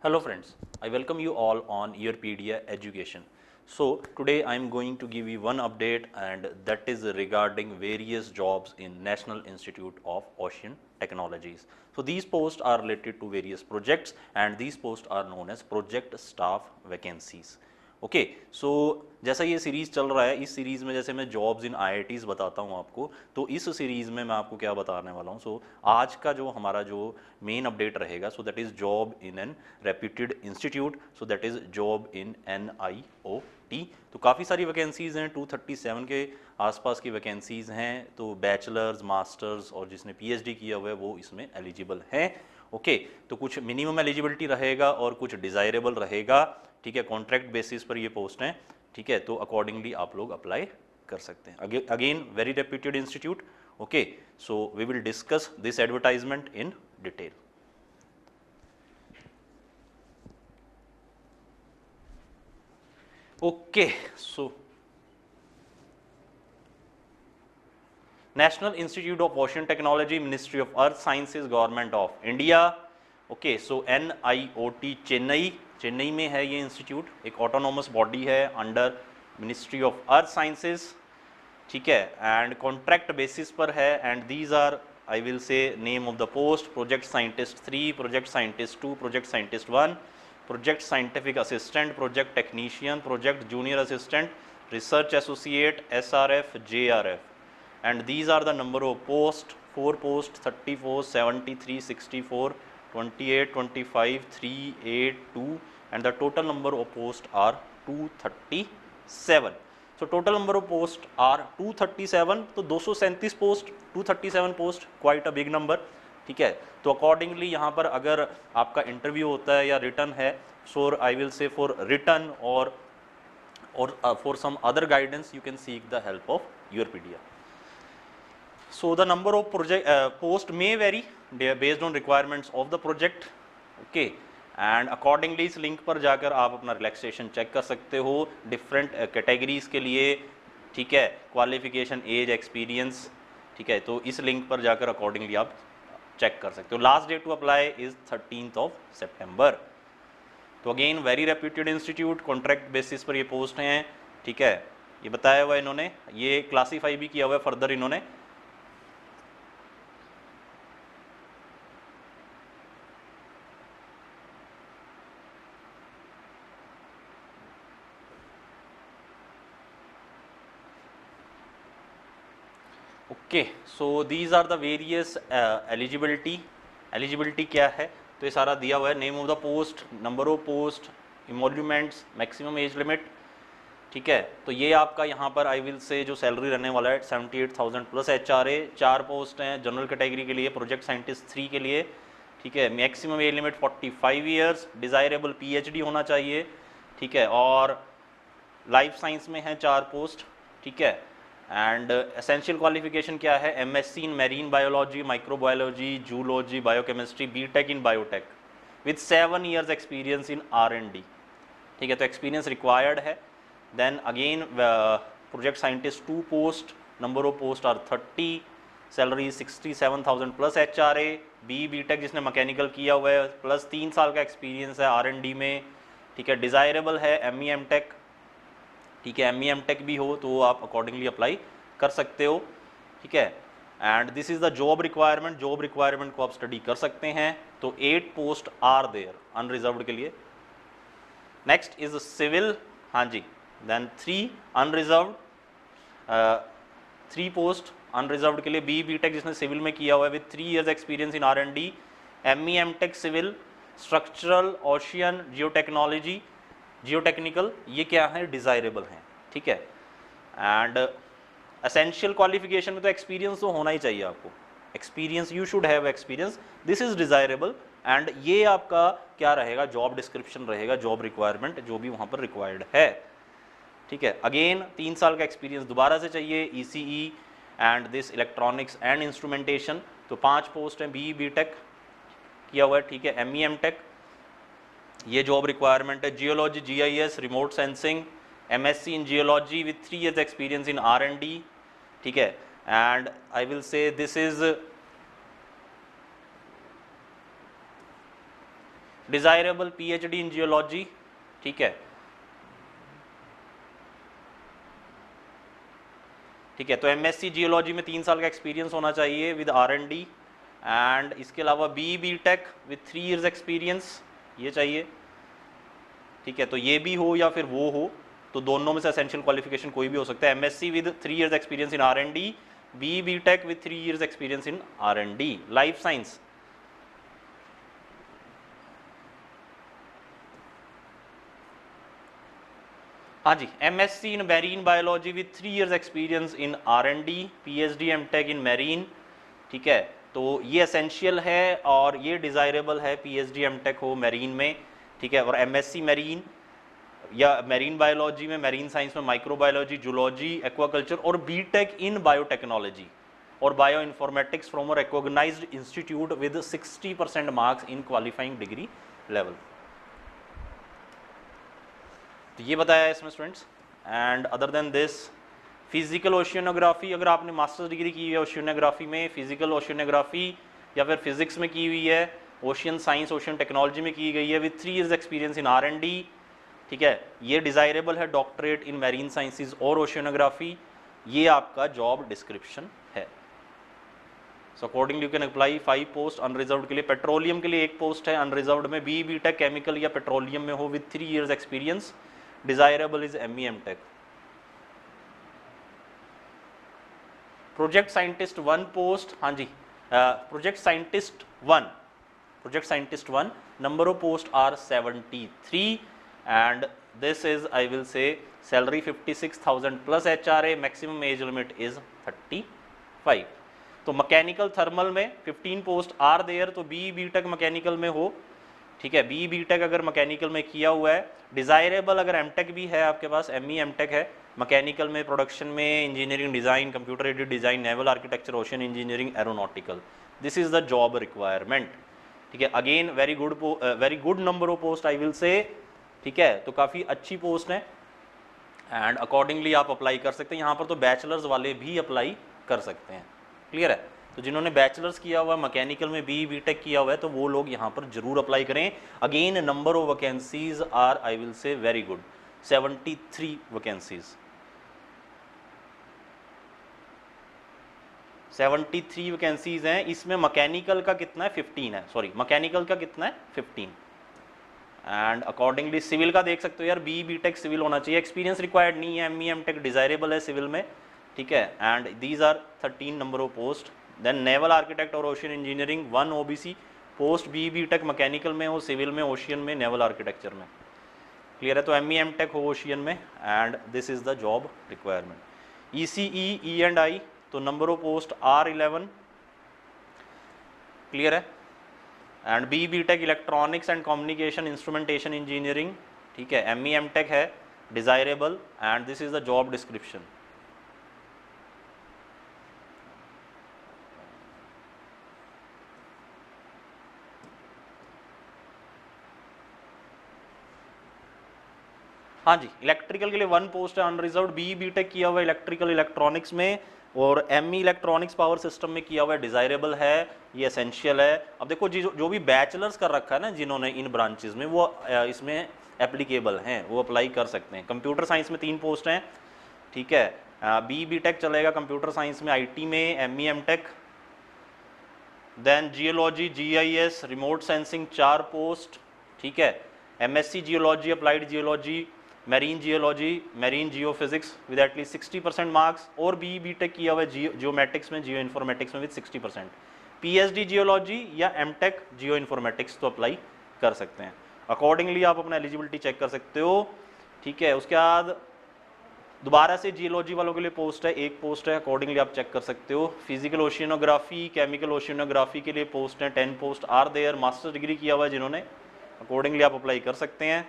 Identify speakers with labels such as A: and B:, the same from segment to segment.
A: Hello friends, I welcome you all on Earpedia Education. So today I am going to give you one update, and that is regarding various jobs in National Institute of Ocean Technologies. So these posts are related to various projects, and these posts are known as project staff vacancies. Okay so जैसा ये series चल रहा है, इस series में जैसे मैं jobs in IITs बताता हूँ आपको, तो इस सीरीज़ में मैं आपको क्या बताने वाला हूँ। सो आज का जो हमारा जो मेन अपडेट रहेगा, so that is job in an reputed institute, so that is job in NIOT। तो काफ़ी सारी वैकेंसीज़ हैं, 237 के आसपास की वैकेंसीज़ हैं। तो बैचलर्स, मास्टर्स और जिसने PhD किया हुआ है वो इसमें एलिजिबल हैं। ओके तो कुछ मिनिमम एलिजिबिलिटी रहेगा और कुछ डिज़ायरेबल रहेगा। ठीक है, कॉन्ट्रैक्ट बेसिस पर ये पोस्ट हैं। ठीक है, तो अकॉर्डिंगली आप लोग अप्लाई कर सकते हैं। Again very reputed institute. Okay so we will discuss this advertisement in detail. Okay so national institute of ocean technology, ministry of earth sciences, government of India. Okay so NIOT Chennai में है ये institute, एक autonomous body है under ministry of earth sciences. ठीक है, and contract basis पर है। And these are I will say name of the post: project scientist 3, project scientist 2, project scientist 1, project scientific assistant, project technician, project junior assistant, research associate, SRF, JRF। and these are the number of posts: 4 posts, 34, 73, 64, 28, 25, 3, 8, 2, and the total number of posts are 237. so total number of posts are 237. तो 237 post, 237 post, quite a big number. ठीक है, तो accordingly यहाँ पर अगर आपका interview होता है या रिटर्न है, so I will say for return और for some other guidance you can seek the help of Earpedia. So the number of project post may vary based on requirements of the project. Okay, and accordingly इस link पर जाकर आप अपना relaxation check कर सकते हो different categories के लिए। ठीक है, क्वालिफिकेशन, एज, एक्सपीरियंस। ठीक है, तो इस लिंक पर जाकर अकॉर्डिंगली आप चेक कर सकते हो। Last date to apply is 13 सितंबर। तो again very reputed institute, contract basis पर ये पोस्ट हैं। ठीक है, ये बताया हुआ इन्होंने, ये क्लासीफाई भी किया हुआ है फर्दर इन्होंने। Okay so these are the various eligibility क्या है, तो ये सारा दिया हुआ है। Name of the post, number of post, emoluments, maximum age limit. ठीक है, तो ये आपका यहाँ पर आई विल से जो सैलरी रहने वाला है 78,000 प्लस HRA। 4 पोस्ट हैं जनरल कैटेगरी के लिए, प्रोजेक्ट साइंटिस्ट 3 के लिए। ठीक है, maximum age limit 45 years, desirable PhD होना चाहिए। ठीक है, और लाइफ साइंस में है 4 पोस्ट। ठीक है, एंड एसेंशियल क्वालिफिकेशन क्या है: MSc in marine biology, microbiology, zoology, biochemistry, BTech in biotech with 7 years experience in R&D। ठीक है, तो एक्सपीरियंस रिक्वायर्ड है। Then again project scientist 2 post, number of post are 30, salary 67,000 plus HRA। BTech जिसने mechanical किया हुआ है plus 3 साल का एक्सपीरियंस है R&D में। ठीक है, डिज़ायरेबल है ME MTech। ठीक है, ME MTech भी हो तो आप अकॉर्डिंगली अप्लाई कर सकते हो। ठीक है, and this is the job requirement. Job requirement को आप स्टडी कर सकते हैं। तो 8 पोस्ट आर देयर अनरिजर्व्ड के लिए। नेक्स्ट इज सिविल, हाँ जी। देन 3 अनरिजर्व्ड, 3 पोस्ट अनरिजर्व्ड के लिए। BTech जिसने सिविल में किया हुआ है with 3 years experience in R&D। ME MTech civil, structural, ocean, geotechnology, geotechnical, ये क्या है, डिज़ायरेबल हैं। ठीक है, एंड एसेंशियल क्वालिफिकेशन में तो एक्सपीरियंस तो होना ही चाहिए आपको। Experience, you should have experience, this is desirable. And ये आपका क्या रहेगा, जॉब डिस्क्रिप्शन रहेगा, जॉब रिक्वायरमेंट जो भी वहाँ पर रिक्वायर्ड है। ठीक है, अगेन 3 साल का एक्सपीरियंस दोबारा से चाहिए। ECE and this electronics and instrumentation, तो 5 पोस्ट हैं। BTech किया हुआ है। ठीक है, ME MTech ये जॉब रिक्वायरमेंट है। Geology, GIS, remote sensing, MSc in geology with 3 years experience in R&D। ठीक है, एंड आई विल से this is desirable PhD in geology, ठीक है, ठीक है। तो MSc जियोलॉजी में 3 साल का एक्सपीरियंस होना चाहिए विद R&D, एंड इसके अलावा BTech विद 3 years एक्सपीरियंस ये चाहिए, ठीक है। तो ये भी हो या फिर वो हो, तो दोनों में से एसेंशियल क्वालिफिकेशन कोई भी हो सकता है। MSc with 3 years experience in R&D, BTech with 3 years experience in R&D। Life science, हाँ जी, MSc in marine biology with 3 years experience in R&D, PhD MTech in marine, ठीक है। तो ये एसेंशियल है और ये डिज़ायरेबल है, PhD MTech हो मैरीन में, ठीक है। और MSc मैरीन या मैरीन बायोलॉजी में, मैरीन साइंस में माइक्रोबायोलॉजी, जूलॉजी, एक्वाकल्चर, और BTech इन बायोटेक्नोलॉजी और bioinformatics from a recognized institute with 60% marks in qualifying degree level. तो ये बताया है इसमें students. And other than this, physical oceanography, अगर आपने मास्टर्स डिग्री की है ओशियनोग्राफी में, फिजिकल ओशियनोग्राफी या फिर फिजिक्स में की हुई है, ओशियन साइंस, ओशियन टेक्नोलॉजी में की गई है with 3 years experience in R&D, ठीक है, ये डिज़ायरेबल है। डॉक्टरेट इन मैरीन साइंसेज और ओशियनोग्राफी, ये आपका जॉब डिस्क्रिप्शन है। So accordingly you can apply 5 post unreserved के लिए। पेट्रोलियम के लिए 1 पोस्ट है अनरिजर्व्ड में, BTech केमिकल या पेट्रोलियम में हो with 3 years experience, desirable is ME MTech। Project scientist 1 post, हाँ जी, project scientist 1, project scientist 1, number of post are 73, and this is I will say salary 56,000 plus HRA, maximum age limit is 35। तो mechanical thermal में 15 post are there, तो BTech mechanical में हो, ठीक है, BTech अगर मैकेनिकल में किया हुआ है, डिज़ायरेबल अगर MTech भी है आपके पास, ME MTech है मैकेनिकल में, प्रोडक्शन में, engineering design, computer aided design, naval architecture, ocean engineering, aeronautical, this is the job requirement, ठीक है। Again very good number of post I will से, ठीक है। तो काफ़ी अच्छी पोस्ट है एंड अकॉर्डिंगली आप अप्लाई कर सकते हैं। यहाँ पर तो बैचलर्स वाले भी अप्लाई कर सकते हैं, क्लियर है। तो जिन्होंने बैचलर्स किया हुआ है मैकेनिकल में, BTech किया हुआ है, तो वो लोग यहाँ पर जरूर अप्लाई करें। Again number of vacancies are I will से वेरी गुड, 73 वैकेंसीज, 73 वैकेंसीज हैं। इसमें मैकेनिकल का कितना है, 15 है, सॉरी मैकेनिकल का कितना है, 15। एंड अकॉर्डिंगली सिविल का देख सकते हो यार, BTech सिविल होना चाहिए, एक्सपीरियंस रिक्वायर्ड नहीं है, ME MTech डिज़ायरेबल है सिविल में, ठीक है। And these are 13 number of post. Then naval architect और ocean engineering 1 OBC post, BTech mechanical में हो, सिविल में, ओशियन में, नेवल आर्किटेक्चर में, क्लियर है। तो ME MTech हो ओशियन में, and this is the job requirement. ECE E&I, तो number of post R11, clear है। And BTech electronics and communication instrumentation engineering, ठीक है, ME MTech है desirable, and this is the job description. हाँ जी, electrical के लिए 1 पोस्ट है अनरिजर्व्ड, BTech किया हुआ है इलेक्ट्रिकल इलेक्ट्रॉनिक्स में, और ME इलेक्ट्रॉनिक्स पावर सिस्टम में किया हुआ है, डिज़ायरेबल है, ये एसेंशियल है। अब देखो जो भी बैचलर्स कर रखा है ना जिन्होंने इन ब्रांचेस में, वो इसमें एप्लीकेबल हैं, वो अप्लाई कर सकते हैं। कंप्यूटर साइंस में 3 पोस्ट हैं, ठीक है, BTech चलेगा कंप्यूटर साइंस में, IT में ME MTech। Then geology GIS remote sensing 4 post, ठीक है, MSc geology applied geology, marine geology, marine geophysics with at least 60% marks, और BTech किया हुआ है जियोमेटिक्स में, जियो इन्फॉर्मेटिक्स में विद 60%। PhD जियोलॉजी या MTech जियो इन्फॉर्मेटिक्स तो अप्लाई कर सकते हैं। अकॉर्डिंगली आप अपना एलिजिबिलिटी चेक कर सकते हो, ठीक है। उसके बाद दोबारा से जियोलॉजी वालों के लिए पोस्ट है, 1 पोस्ट है, अकॉर्डिंगली आप चेक कर सकते हो। फिजिकल ओशियनोग्राफी, केमिकल ओशियनोग्राफी के लिए पोस्ट है, 10 post are there, master degree किया हुआ है जिन्होंने, अकॉर्डिंगली आप अप्लाई कर सकते हैं।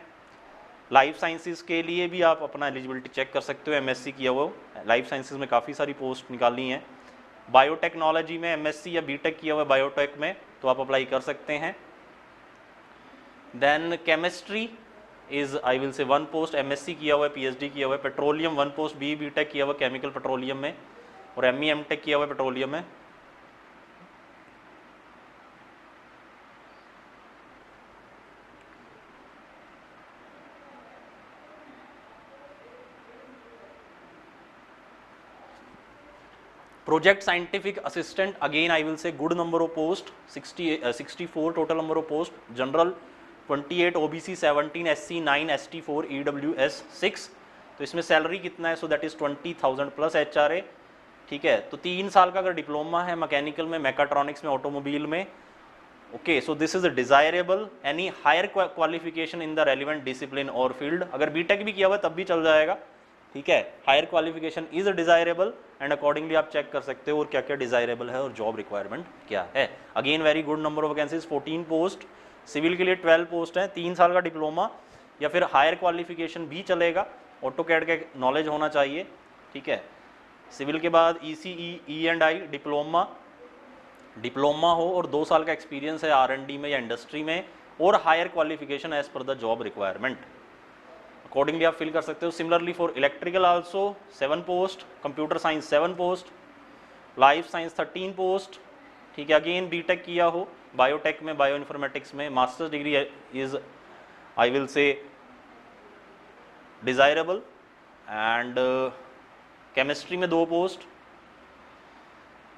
A: लाइफ साइंसेज के लिए भी आप अपना एलिजिबिलिटी चेक कर सकते हो, MSc किया हुआ, लाइफ साइंसेज में काफ़ी सारी पोस्ट निकाली हैं। बायोटेक्नोलॉजी में MSc या BTech किया हुआ है बायोटेक में, तो आप अप्लाई कर सकते हैं। Then chemistry is I will say 1 post, MSc किया हुआ है, PhD किया हुआ है। पेट्रोलियम 1 पोस्ट, BTech किया हुआ है केमिकल पेट्रोलियम में, और ME MTech किया हुआ है पेट्रोलियम में। Project scientific assistant, again I will say good number of post, 64 total number of post, general 28, OBC 17, SC 9, ST 4, EWS 6। तो इसमें सैलरी कितना है, सो दैट इज 20,000 प्लस HRA, ठीक है। तो 3 साल का अगर डिप्लोमा है मैकेनिकल में, मैकाट्रॉनिक्स में, ऑटोमोबाइल में, okay, so this is desirable. Any higher qualification in the relevant discipline और फील्ड, अगर बीटेक भी किया हुआ तब भी चल जाएगा, ठीक है। Higher qualification is desirable and accordingly आप चेक कर सकते हो और क्या क्या डिजायरेबल है और जॉब रिक्वायरमेंट क्या है। Again very good number of vacancies, 14 post, civil के लिए 12 पोस्ट हैं, 3 साल का डिप्लोमा या फिर हायर क्वालिफिकेशन भी चलेगा, ऑटोकैड का नॉलेज होना चाहिए, ठीक है। सिविल के बाद ECE, E&I डिप्लोमा हो और 2 साल का एक्सपीरियंस है R&D में या इंडस्ट्री में, और higher qualification as per the job requirement, accordingly आप फिल कर सकते हो। Similarly for electrical also 7 post, computer science 7 post, life science 13 post, ठीक है। अगेन बीटेक किया हो बायोटेक में, बायो इन्फॉर्मेटिक्स में, masters degree is I will say desirable, and chemistry में 2 post,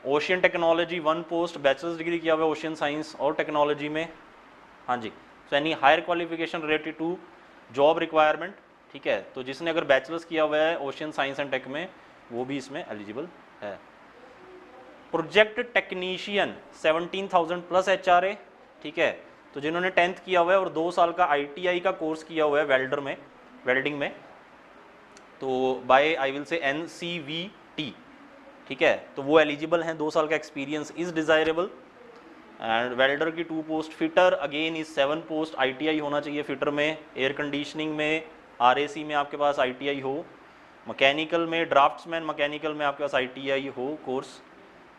A: ocean technology 1 post, bachelors degree किया हुआ है ओशियन साइंस और टेक्नोलॉजी में, हाँ जी। सो any higher qualification related to job requirement, ठीक है। तो जिसने अगर बैचलर्स किया हुआ है ओशियन साइंस एंड टेक में, वो भी इसमें एलिजिबल है। प्रोजेक्ट टेक्नीशियन 17,000 प्लस HRA, ठीक है। तो जिन्होंने 10th किया हुआ है और 2 साल का ITI का कोर्स किया हुआ है वेल्डर में, वेल्डिंग में, तो by I will say NCVT, ठीक है, तो वो एलिजिबल हैं। 2 साल का experience is desirable, and welder की 2 post, fitter again is 7 post, ITI होना चाहिए फिटर में, एयर कंडीशनिंग में RAC में आपके पास ITI हो, मैकेनिकल में ड्राफ्ट्समैन मैकेनिकल में आपके पास ITI हो कोर्स,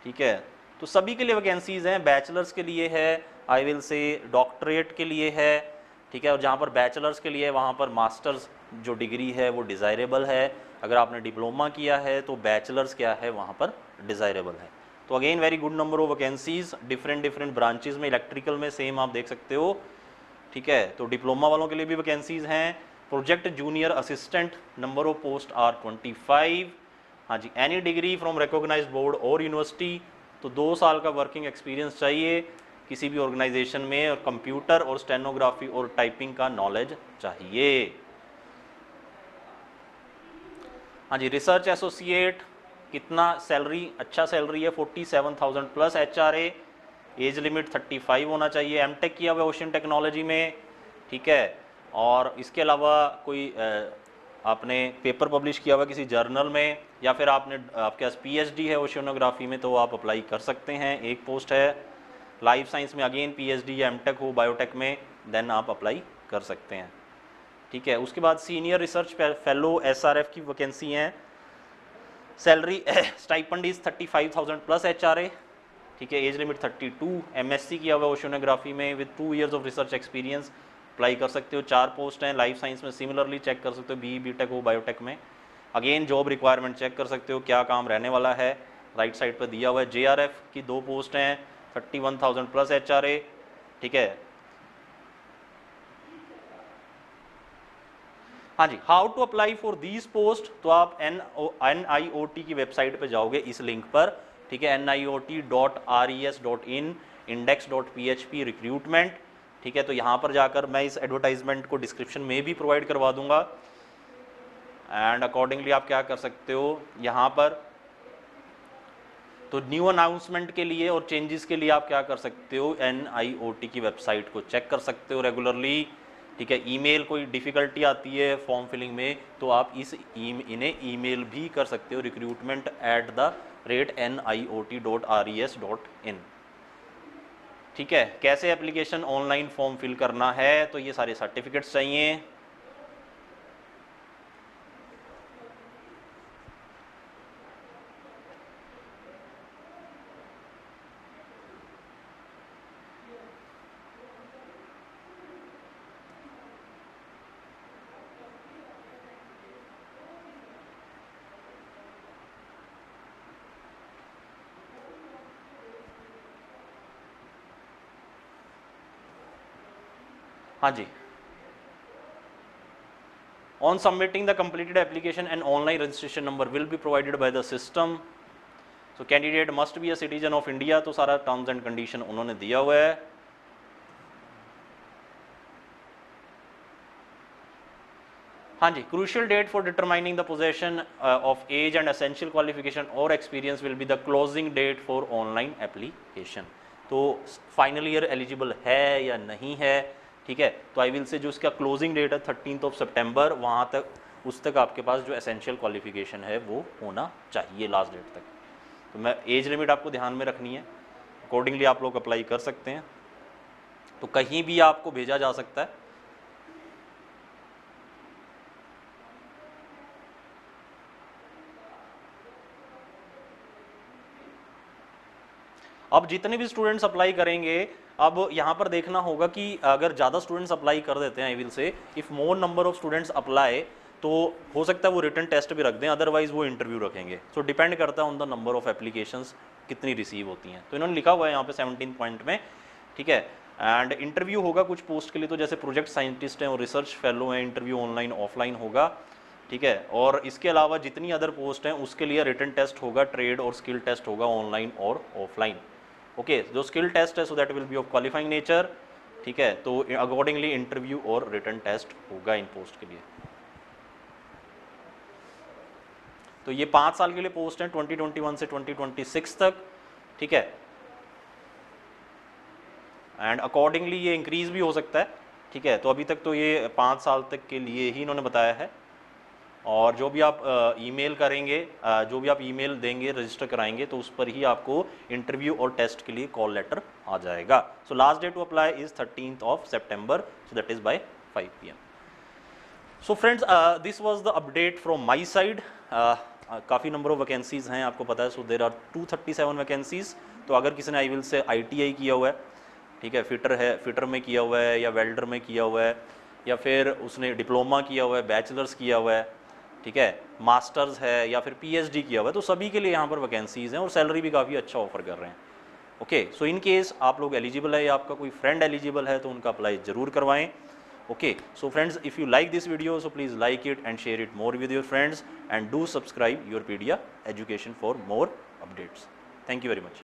A: ठीक है। तो सभी के लिए वैकेंसीज हैं, बैचलर्स के लिए है, आई विल से डॉक्टरेट के लिए है, ठीक है, और जहाँ पर बैचलर्स के लिए है वहाँ पर मास्टर्स जो डिग्री है वो डिज़ायरेबल है। अगर आपने डिप्लोमा किया है तो बैचलर्स क्या है वहाँ पर डिज़ायरेबल है। तो again very good number of vacancies, different branches में, इलेक्ट्रिकल में सेम आप देख सकते हो, ठीक है। तो डिप्लोमा वालों के लिए भी वैकेंसीज हैं। Project junior assistant number of post are 25, हाँ जी। Any degree from recognised board और यूनिवर्सिटी, तो 2 साल का वर्किंग एक्सपीरियंस चाहिए किसी भी ऑर्गेनाइजेशन में, और कंप्यूटर और स्टेनोग्राफी और टाइपिंग का नॉलेज चाहिए, हाँ जी। रिसर्च एसोसिएट, कितना सैलरी, अच्छा सैलरी है, 47,000 प्लस HRA, एज लिमिट 35 होना चाहिए, एमटेक किया हुआ ओशियन टेक्नोलॉजी में, ठीक है। और इसके अलावा कोई आपने पेपर पब्लिश किया हुआ किसी जर्नल में, या फिर आपने आपके पास PhD है ओशियनोग्राफी में, तो आप अप्लाई कर सकते हैं, 1 पोस्ट है। लाइफ साइंस में अगेन PhD या एमटेक हो बायोटेक में, देन आप अप्लाई कर सकते हैं, ठीक है। उसके बाद सीनियर रिसर्च फेलो SRF की वैकेंसी हैं, salary stipend is 35,000 plus HRA, ठीक है। एज लिमिट 32, MSc किया हुआ ओशियनोग्राफी में with 2 years of research experience, apply कर सकते हो। 4 पोस्ट हैं। लाइफ साइंस में सिमिलरली चेक कर सकते हो, BE BTech हो बायोटेक में, अगेन जॉब रिक्वायरमेंट चेक कर सकते हो क्या काम रहने वाला है, राइट साइड पर दिया हुआ है। JRF की 2 पोस्ट हैं, 31,000 प्लस HRA, ठीक है। हाँ जी, how to apply for these post, तो आप NIOT की वेबसाइट पे जाओगे इस लिंक पर, ठीक है, niot.res.in index.php रिक्रूटमेंट, ठीक है। तो यहाँ पर जाकर मैं इस एडवर्टाइजमेंट को डिस्क्रिप्शन में भी प्रोवाइड करवा दूंगा, एंड अकॉर्डिंगली आप क्या कर सकते हो यहाँ पर, तो न्यू अनाउंसमेंट के लिए और चेंजेस के लिए आप क्या कर सकते हो, NIOT की वेबसाइट को चेक कर सकते हो रेगुलरली, ठीक है। ईमेल कोई डिफ़िकल्टी आती है फॉर्म फिलिंग में, तो आप इन्हें ईमेल भी कर सकते हो, recruitment@niot.res.in, ठीक है। कैसे एप्लीकेशन ऑनलाइन फॉर्म फिल करना है, तो ये सारे सर्टिफिकेट्स चाहिए, हाँ जी। On submitting the completed application, an online registration number will be provided by the system, so candidate must be a citizen of India, तो सारा टर्म्स एंड कंडीशन उन्होंने दिया हुआ है। हाँ जी, crucial date for determining the position of age and essential qualification और experience will be the closing date for online application. तो फाइनल ईयर एलिजिबल है या नहीं है, ठीक है, तो आई विल से जो इसका क्लोजिंग डेट है 13 सितंबर, वहाँ तक उस तक आपके पास जो एसेंशियल क्वालिफिकेशन है वो होना चाहिए लास्ट डेट तक। तो मैं एज लिमिट आपको ध्यान में रखनी है, अकॉर्डिंगली आप लोग अप्लाई कर सकते हैं। तो कहीं भी आपको भेजा जा सकता है। अब जितने भी स्टूडेंट्स अप्लाई करेंगे, अब यहाँ पर देखना होगा कि अगर ज़्यादा स्टूडेंट्स अप्लाई कर देते हैं, आई विल से if more number of students apply, तो हो सकता है वो रिटन टेस्ट भी रख दें, अदरवाइज वो इंटरव्यू रखेंगे। सो डिपेंड करता है on the number of applications कितनी रिसीव होती हैं। तो इन्होंने लिखा हुआ है यहाँ पे 17 पॉइंट में, ठीक है। एंड इंटरव्यू होगा कुछ पोस्ट के लिए, तो जैसे प्रोजेक्ट साइंटिस्ट हैं और रिसर्च फेलो हैं, इंटरव्यू ऑनलाइन ऑफलाइन होगा, ठीक है। और इसके अलावा जितनी अदर पोस्ट हैं उसके लिए रिटन टेस्ट होगा, ट्रेड और स्किल टेस्ट होगा ऑनलाइन और ऑफलाइन। ओके, जो स्किल टेस्ट है so that will be of qualifying nature, ठीक है। तो अकॉर्डिंगली इंटरव्यू और रिटन टेस्ट होगा इन पोस्ट के लिए। तो ये 5 साल के लिए पोस्ट हैं 2021 से 2026 तक, ठीक है। एंड अकॉर्डिंगली ये इंक्रीज भी हो सकता है, ठीक है। तो अभी तक तो ये 5 साल तक के लिए ही इन्होंने बताया है। और जो भी आप ईमेल करेंगे, जो भी आप ईमेल देंगे, रजिस्टर कराएंगे, तो उस पर ही आपको इंटरव्यू और टेस्ट के लिए कॉल लेटर आ जाएगा। So last date to apply is 13 सितंबर, so that is by 5 PM। So friends, this was the update from my side. काफ़ी नंबर ऑफ वैकेंसीज़ हैं, आपको पता है। So there are 237 vacancies. तो अगर किसी ने आई विल से ITI किया हुआ है, ठीक है, फिटर में किया हुआ है, या वेल्डर में किया हुआ है, या फिर उसने डिप्लोमा किया हुआ है, बैचलर्स किया हुआ है, ठीक है, मास्टर्स है, या फिर PhD किया हुआ है, तो सभी के लिए यहाँ पर वैकेंसीज़ हैं और सैलरी भी काफ़ी अच्छा ऑफर कर रहे हैं। ओके, सो इन केस आप लोग एलिजिबल है या आपका कोई फ्रेंड एलिजिबल है तो उनका अप्लाई ज़रूर करवाएं। Okay, so friends, if you like this video, so please like it and share it more with your friends, and do subscribe your Pedia Education for more updates. Thank you very much.